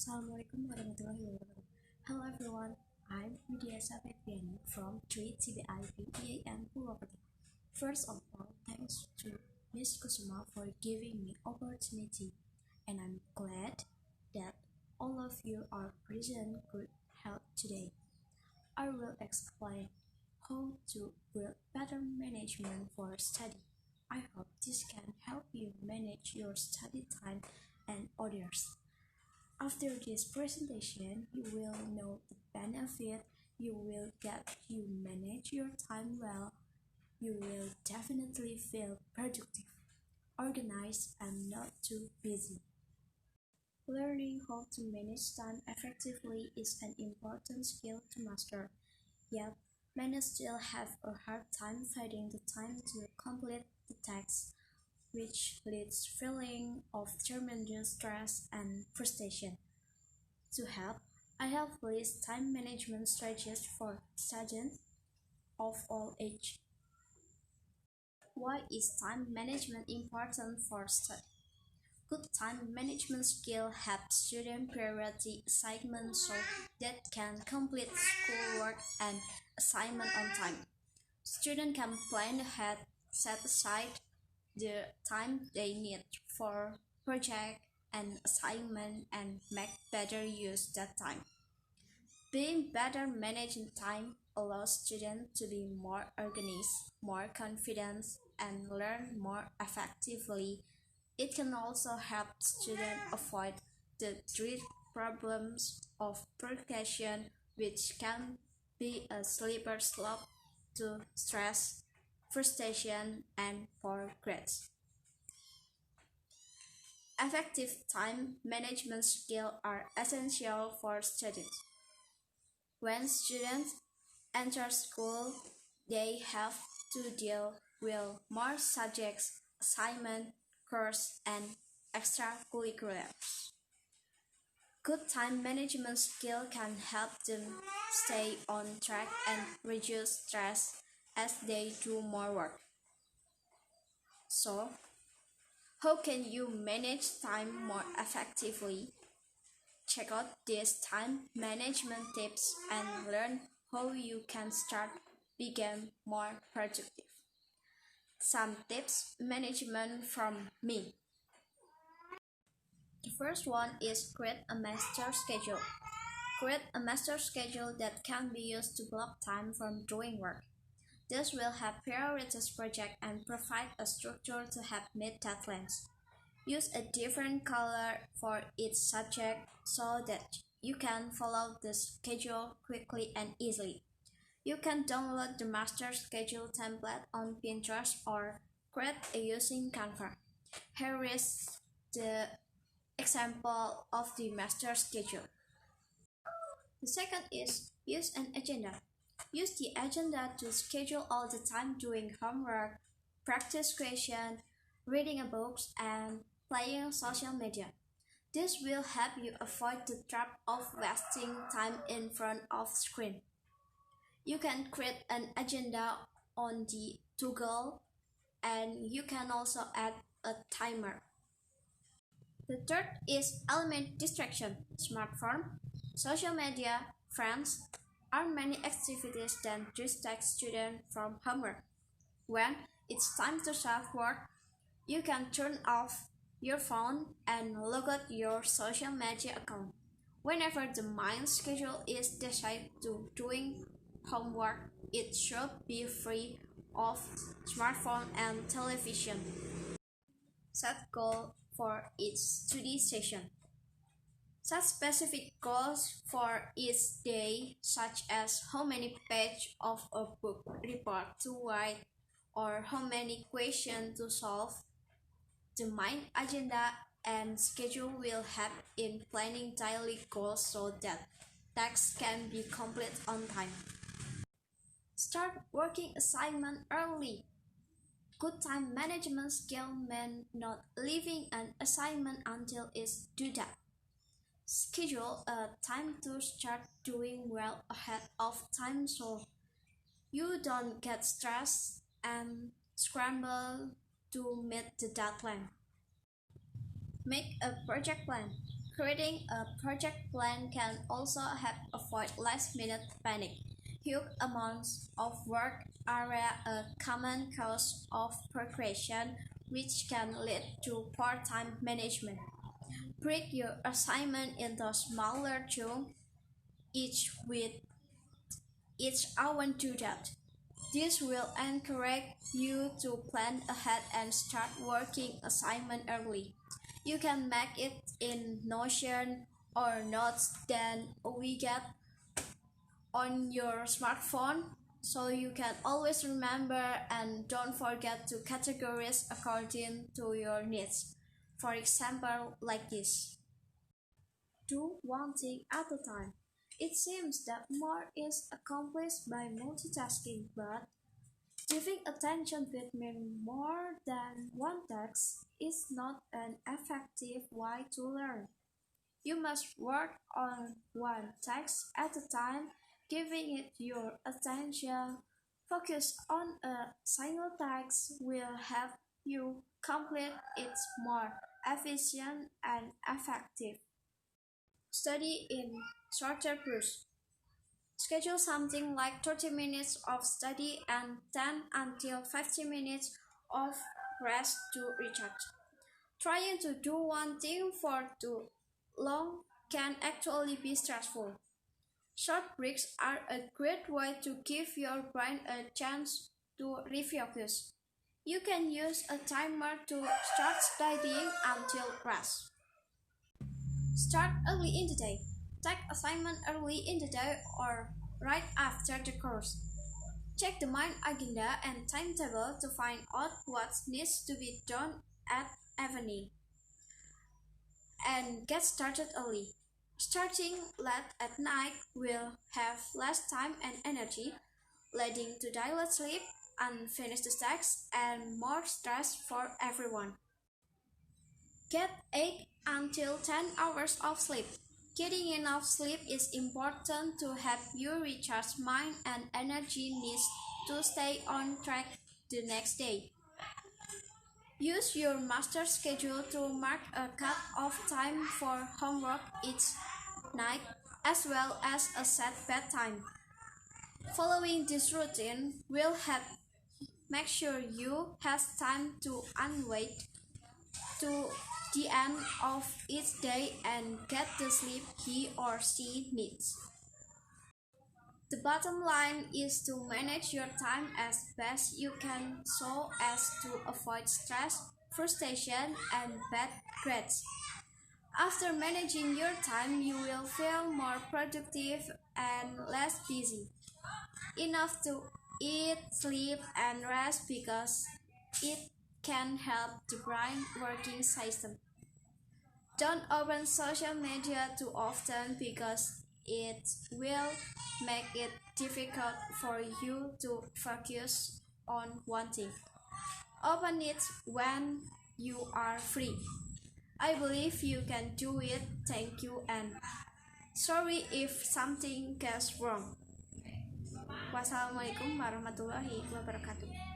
Assalamualaikum warahmatullahi wabarakatuh. Hello everyone, I'm Widy Febriani from 3 TBI PPA and Purwokerto. First of all, thanks to Miss Kusuma for giving me opportunity, and I'm glad that all of you are present good health today. I will explain how to build better management for study. I hope this can help you manage your study time and others. After this presentation, you will know the benefit you will get. You manage your time well. You will definitely feel productive, organized, and not too busy. Learning how to manage time effectively is an important skill to master. Yet, many still have a hard time finding the time to complete the tasks, which leads feeling of tremendous stress and frustration. To help, I have listed time management strategies for students of all ages. Why is time management important for study? Good time management skill help student priority assignment so that can complete schoolwork and assignment on time. Student can plan ahead, set aside the time they need for project and assignment and make better use that time. Being better managing time allows students to be more organized, more confident, and learn more effectively. It can also help students avoid the three problems of procrastination, which can be a slippery slope to stress, frustration, and poor grades. Effective time management skills are essential for students. When students enter school, they have to deal with more subjects, assignments, courses, and extracurriculars. Good time management skill can help them stay on track and reduce stress as they do more work. So, how can you manage time more effectively? Check out these time management tips and learn how you can start become more productive. Some tips management from me. The first one is create a master schedule. Create a master schedule that can be used to block time from doing work. This will help prioritize projects and provide a structure to help meet deadlines. Use a different color for each subject so that you can follow the schedule quickly and easily. You can download the master schedule template on Pinterest or create a using Canva. Here is the example of the master schedule. The second is use an agenda. Use the agenda to schedule all the time doing homework, practice question, reading a book, and playing social media. This will help you avoid the trap of wasting time in front of screen. You can create an agenda on the Toggl, and you can also add a timer. The third is eliminate distraction. Smartphone, social media, friends are many activities that distract students from homework. When it's time to start work, you can turn off your phone and log out your social media account. Whenever the mind schedule is decided to doing homework, it should be free of smartphone and television. Set goal for each study session. Set specific goals for each day, such as how many pages of a book report to write or how many questions to solve. The mind agenda and schedule will help in planning daily goals so that tasks can be completed on time. Start working assignment early. Good time management skill means not leaving an assignment until it's due date. Schedule a time to start doing well ahead of time so you don't get stressed and scramble to meet the deadline. Make a project plan. Creating a project plan can also help avoid last-minute panic. Huge amounts of work are a common cause of procrastination, which can lead to poor time management. Break your assignment into smaller chunks each week. Each hour do that. This will encourage you to plan ahead and start working assignment early. You can make it in Notion or notes then we get on your smartphone so you can always remember, and don't forget to categorize according to your needs. For example, like this. Do one thing at a time. It seems that more is accomplished by multitasking, but giving attention between more than one task is not an effective way to learn. You must work on one task at a time, giving it your attention. Focus on a single task will help you complete it more efficient and effective. Study in shorter bursts. Schedule something like 30 minutes of study and 10 until 50 minutes of rest to recharge. Trying to do one thing for too long can actually be stressful. Short breaks are a great way to give your brain a chance to refocus. You can use a timer to start studying until rest. Start early in the day. Take assignment early in the day or right after the course. Check the main agenda and timetable to find out what needs to be done at evening. And get started early. Starting late at night will have less time and energy, leading to delayed sleep, unfinished tasks, and more stress for everyone. Get 8 until 10 hours of sleep. Getting enough sleep is important to help you recharge mind and energy needs to stay on track the next day. Use your master schedule to mark a cut-off time for homework each night, as well as a set bedtime. Following this routine will help make sure you have time to unwind to the end of each day and get the sleep he or she needs. The bottom line is to manage your time as best you can so as to avoid stress, frustration, and bad grades. After managing your time, you will feel more productive and less busy. Enough to eat, sleep, and rest because it can help the brain working system. Don't open social media too often because it will make it difficult for you to focus on one thing. Open it when you are free. I believe you can do it. Thank you and sorry if something goes wrong. Wassalamualaikum warahmatullahi wabarakatuh.